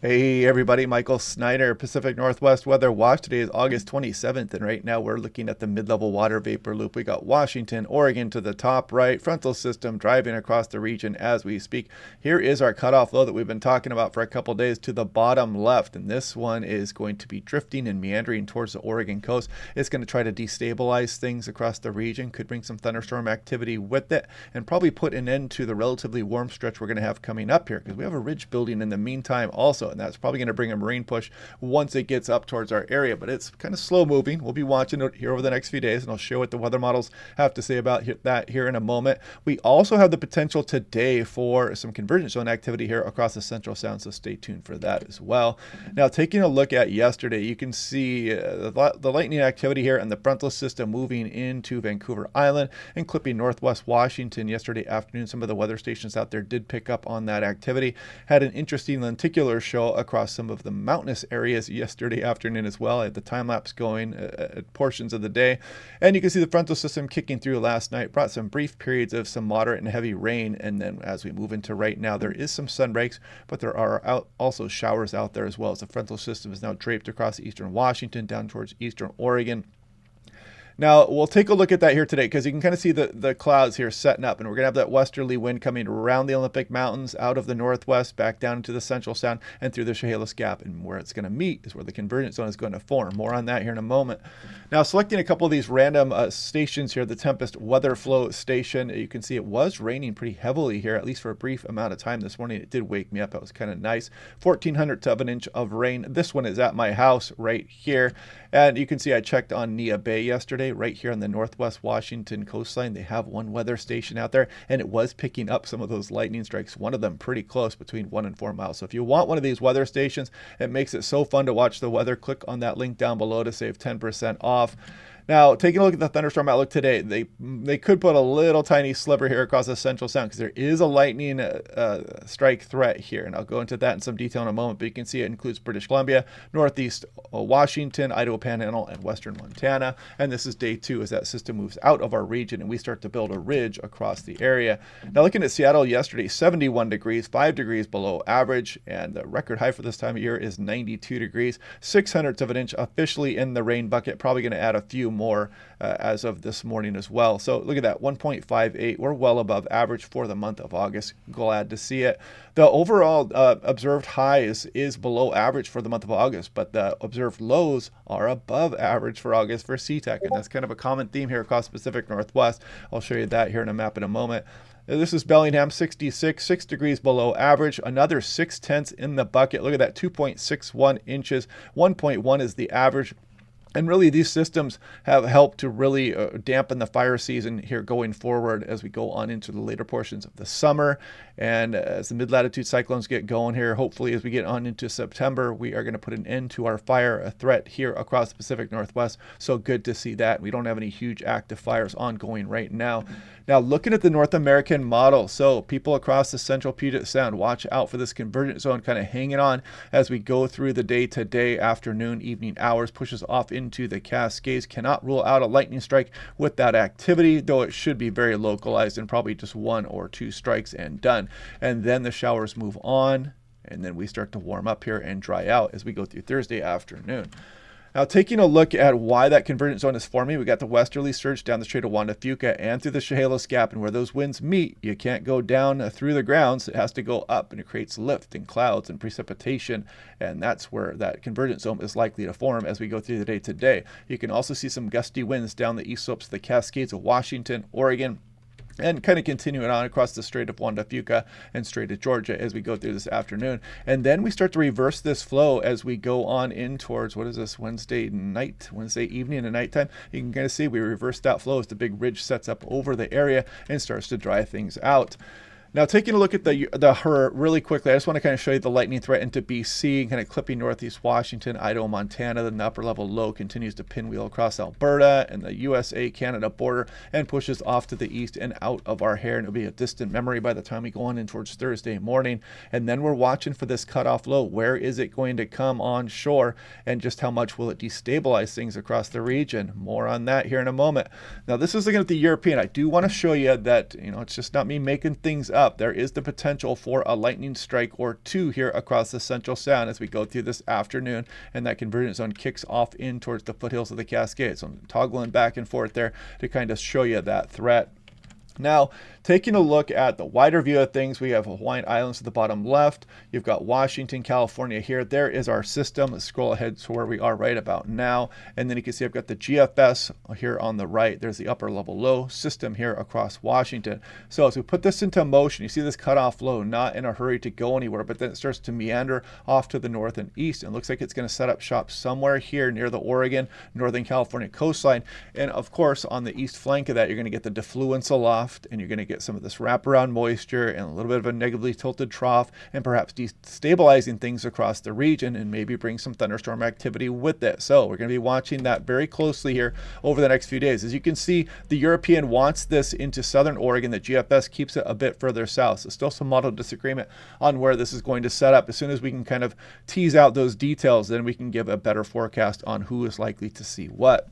Hey everybody, Michael Snyder, Pacific Northwest Weather Watch. Today is August 27th, and right now we're looking at the mid-level water vapor loop. We got Washington, Oregon to the top right, frontal system driving across the region as we speak. Here is our cutoff low that we've been talking about for a couple days to the bottom left, and this one is going to be drifting and meandering towards the Oregon coast. It's going to try to destabilize things across the region, could bring some thunderstorm activity with it, and probably put an end to the relatively warm stretch we're going to have coming up here because we have a ridge building in the meantime also, and that's probably going to bring a marine push once it gets up towards our area. But it's kind of slow moving. We'll be watching it here over the next few days, and I'll show what the weather models have to say about that here in a moment. We also have the potential today for some convergence zone activity here across the Central Sound, so stay tuned for that as well. Now, taking a look at yesterday, you can see the lightning activity here and the frontal system moving into Vancouver Island and clipping northwest Washington yesterday afternoon. Some of the weather stations out there did pick up on that activity. Had an interesting lenticular show across some of the mountainous areas yesterday afternoon as well. I had the time lapse going at portions of the day. And you can see the frontal system kicking through last night, brought some brief periods of some moderate and heavy rain. And then as we move into right now, there is some sun breaks, but there are also showers out there as well, as the frontal system is now draped across eastern Washington down towards eastern Oregon. Now, we'll take a look at that here today because you can kind of see the clouds here setting up, and we're going to have that westerly wind coming around the Olympic Mountains, out of the northwest, back down into the Central Sound, and through the Chehalis Gap. And where it's going to meet is where the convergence zone is going to form. More on that here in a moment. Now, selecting a couple of these random stations here, the Tempest Weather Flow Station, you can see it was raining pretty heavily here, at least for a brief amount of time this morning. It did wake me up. It was kind of nice. 1,400 of an inch of rain. This one is at my house right here. And you can see I checked on Nia Bay yesterday, right here on the northwest Washington coastline. They have one weather station out there, and it was picking up some of those lightning strikes, one of them pretty close, between 1 and 4 miles. So if you want one of these weather stations, it makes it so fun to watch the weather. Click on that link down below to save 10% off. Now, taking a look at the thunderstorm outlook today, they could put a little tiny sliver here across the Central Sound because there is a lightning strike threat here, and I'll go into that in some detail in a moment. But you can see it includes British Columbia, Northeast Washington, Idaho Panhandle, and Western Montana. And this is day 2 as that system moves out of our region and we start to build a ridge across the area. Now, looking at Seattle yesterday, 71 degrees, 5 degrees below average, and the record high for this time of year is 92 degrees, 600ths of an inch officially in the rain bucket. Probably going to add a few more as of this morning as well. So look at that, 1.58. We're well above average for the month of August. Glad to see it. The overall observed highs is below average for the month of August, but the observed lows are above average for August for SeaTac, and that's kind of a common theme here across Pacific Northwest. I'll show you that here in a map in a moment. This is Bellingham, 66, 6 degrees below average, another 6/10 in the bucket. Look at that, 2.61 inches, 1.1 is the average. And really, these systems have helped to really dampen the fire season here going forward as we go on into the later portions of the summer. And as the mid-latitude cyclones get going here, hopefully as we get on into September, we are going to put an end to our fire threat here across the Pacific Northwest. So good to see that. We don't have any huge active fires ongoing right now. Now, looking at the North American model, so people across the central Puget Sound, watch out for this convergence zone kind of hanging on as we go through the day-to-day, afternoon, evening hours, pushes off into the Cascades. Cannot rule out a lightning strike with that activity, though it should be very localized and probably just 1 or 2 strikes and done. And then the showers move on, and then we start to warm up here and dry out as we go through Thursday afternoon. Now, taking a look at why that convergence zone is forming, we got the westerly surge down the Strait of Juan de Fuca and through the Chehalis Gap, and where those winds meet, you can't go down through the grounds. It has to go up, and it creates lift and clouds and precipitation, and that's where that convergence zone is likely to form as we go through the day today. You can also see some gusty winds down the east slopes of the Cascades of Washington, Oregon, and kind of continuing on across the Strait of Juan de Fuca and Strait of Georgia as we go through this afternoon. And then we start to reverse this flow as we go on in towards, what is this, Wednesday evening and nighttime. You can kind of see we reverse that flow as the big ridge sets up over the area and starts to dry things out. Now, taking a look at the HRRR really quickly, I just want to kind of show you the lightning threat into BC, kind of clipping northeast Washington, Idaho, Montana. The upper level low continues to pinwheel across Alberta and the USA-Canada border and pushes off to the east and out of our hair. And it'll be a distant memory by the time we go on in towards Thursday morning. And then we're watching for this cutoff low. Where is it going to come on shore, and just how much will it destabilize things across the region? More on that here in a moment. Now, this is looking at the European. I do want to show you that, it's just not me making things up. up, there is the potential for a lightning strike or two here across the Central Sound as we go through this afternoon, and that convergence zone kicks off in towards the foothills of the Cascades. So I'm toggling back and forth there to kind of show you that threat. Now, taking a look at the wider view of things, we have Hawaiian Islands at the bottom left. You've got Washington, California here. There is our system. Let's scroll ahead to where we are right about now. And then you can see I've got the GFS here on the right. There's the upper level low system here across Washington. So as we put this into motion, you see this cutoff low, not in a hurry to go anywhere, but then it starts to meander off to the north and east. And it looks like it's going to set up shop somewhere here near the Oregon, Northern California coastline. And of course, on the east flank of that, you're going to get the defluence aloft, and you're going to get some of this wraparound moisture and a little bit of a negatively tilted trough, and perhaps destabilizing things across the region and maybe bring some thunderstorm activity with it. So we're going to be watching that very closely here over the next few days. As you can see, the European wants this into southern Oregon. The GFS keeps it a bit further south. So still some model disagreement on where this is going to set up. As soon as we can kind of tease out those details, then we can give a better forecast on who is likely to see what.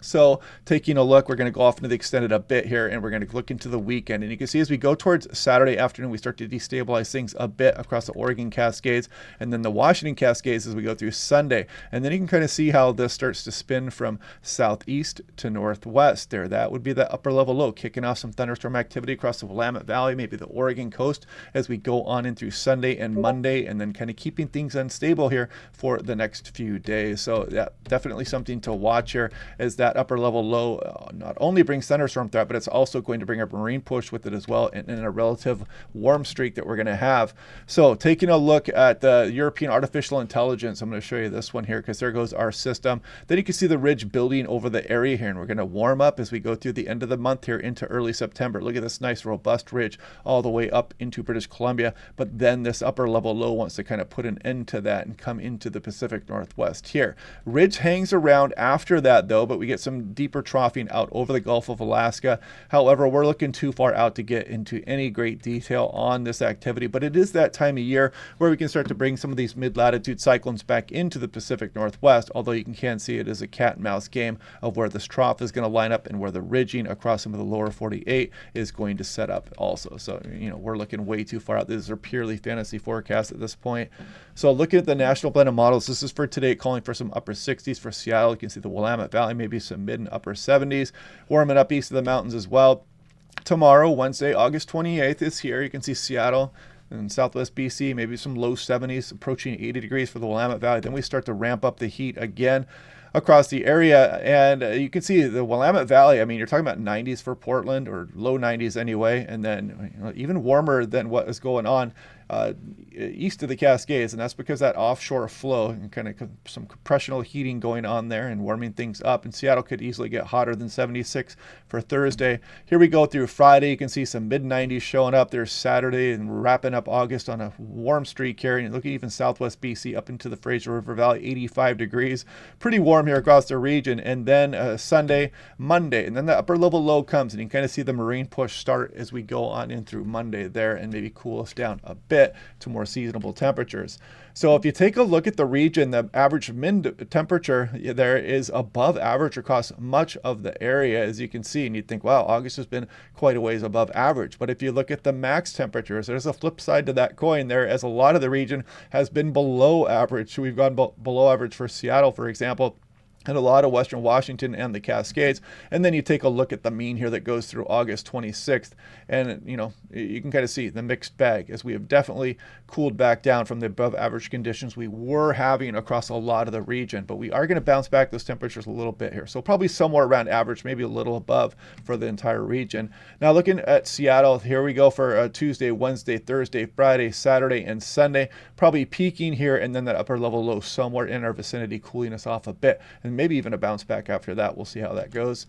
So taking a look, we're going to go off into the extended a bit here, and we're going to look into the weekend. And you can see as we go towards Saturday afternoon, we start to destabilize things a bit across the Oregon Cascades and then the Washington Cascades as we go through Sunday. And then you can kind of see how this starts to spin from southeast to northwest there. That would be the upper level low, kicking off some thunderstorm activity across the Willamette Valley, maybe the Oregon coast as we go on in through Sunday and Monday, and then kind of keeping things unstable here for the next few days. So yeah, definitely something to watch here as that upper level low not only brings thunderstorm threat, but it's also going to bring a marine push with it as well, and a relative warm streak that we're going to have. So taking a look at the European artificial intelligence, I'm going to show you this one here because there goes our system. Then you can see the ridge building over the area here, and we're going to warm up as we go through the end of the month here into early September. Look at this nice robust ridge all the way up into British Columbia, but then this upper level low wants to kind of put an end to that and come into the Pacific Northwest here. Ridge hangs around after that though, but we get some deeper troughing out over the Gulf of Alaska. However, we're looking too far out to get into any great detail on this activity, but it is that time of year where we can start to bring some of these mid-latitude cyclones back into the Pacific Northwest, although you can see it as a cat and mouse game of where this trough is going to line up and where the ridging across some of the lower 48 is going to set up also. So, you know, we're looking way too far out. These are purely fantasy forecasts at this point. So looking at the national blend of models, this is for today, calling for some upper 60s for Seattle. You can see the Willamette Valley, maybe some mid and upper 70s, warming up east of the mountains as well. Tomorrow, Wednesday, August 28th is here. You can see Seattle and southwest BC, maybe some low 70s, approaching 80 degrees for the Willamette Valley. Then we start to ramp up the heat again across the area, and you can see the Willamette Valley. I mean, you're talking about 90s for Portland, or low 90s anyway, and then even warmer than what is going on east of the Cascades, and that's because that offshore flow and kind of some compressional heating going on there and warming things up. And Seattle could easily get hotter than 76 for Thursday. Here we go through Friday. You can see some mid-90s showing up. There's Saturday, and wrapping up August on a warm streak here. And look at even southwest BC up into the Fraser River Valley, 85 degrees. Pretty warm here across the region. And then Sunday, Monday, and then the upper level low comes, and you can kind of see the marine push start as we go on in through Monday there, and maybe cool us down a bit to more seasonable temperatures. So if you take a look at the region, the average min temperature there is above average across much of the area, as you can see, and you'd think, wow, August has been quite a ways above average. But if you look at the max temperatures, there's a flip side to that coin there, as a lot of the region has been below average. So we've gone below average for Seattle, for example, and a lot of western Washington and the Cascades. And then you take a look at the mean here that goes through August 26th, and you know, you can kind of see the mixed bag, as we have definitely cooled back down from the above average conditions we were having across a lot of the region. But we are going to bounce back those temperatures a little bit here, so probably somewhere around average, maybe a little above for the entire region. Now looking at Seattle, here we go for Tuesday, Wednesday, Thursday, Friday, Saturday, and Sunday, probably peaking here, and then that upper level low somewhere in our vicinity, cooling us off a bit, and maybe even a bounce back after that. We'll see how that goes.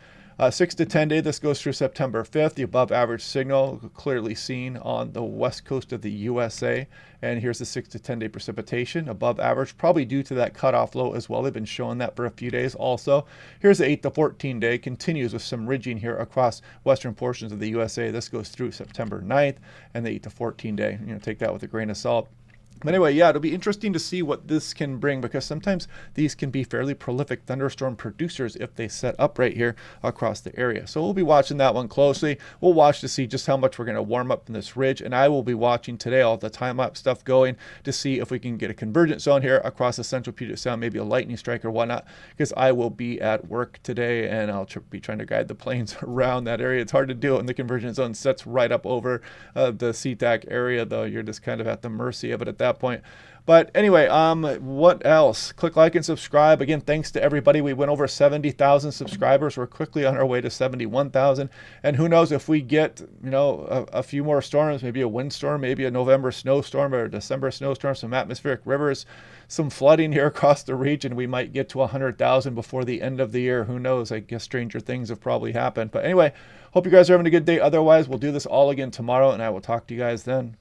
6 to 10 day, this goes through September 5th. The above average signal clearly seen on the west coast of the USA. And here's the 6 to 10 day precipitation above average, probably due to that cutoff low as well. They've been showing that for a few days also. Here's the 8 to 14 day, continues with some ridging here across western portions of the USA. This goes through September 9th, and the 8 to 14 day, take that with a grain of salt. But anyway, yeah, it'll be interesting to see what this can bring because sometimes these can be fairly prolific thunderstorm producers if they set up right here across the area. So we'll be watching that one closely. We'll watch to see just how much we're going to warm up in this ridge. And I will be watching today all the time-lapse stuff going to see if we can get a convergence zone here across the central Puget Sound, maybe a lightning strike or whatnot, because I will be at work today and I'll be trying to guide the planes around that area. It's hard to do it when the convergence zone sets right up over the SeaTac area, though. You're just kind of at the mercy of it at that point. But anyway, what else? Click like and subscribe. Again, thanks to everybody. We went over 70,000 subscribers. We're quickly on our way to 71,000. And who knows if we get, a few more storms, maybe a windstorm, maybe a November snowstorm or a December snowstorm, some atmospheric rivers, some flooding here across the region. We might get to 100,000 before the end of the year. Who knows? I guess stranger things have probably happened. But anyway, hope you guys are having a good day. Otherwise, we'll do this all again tomorrow, and I will talk to you guys then.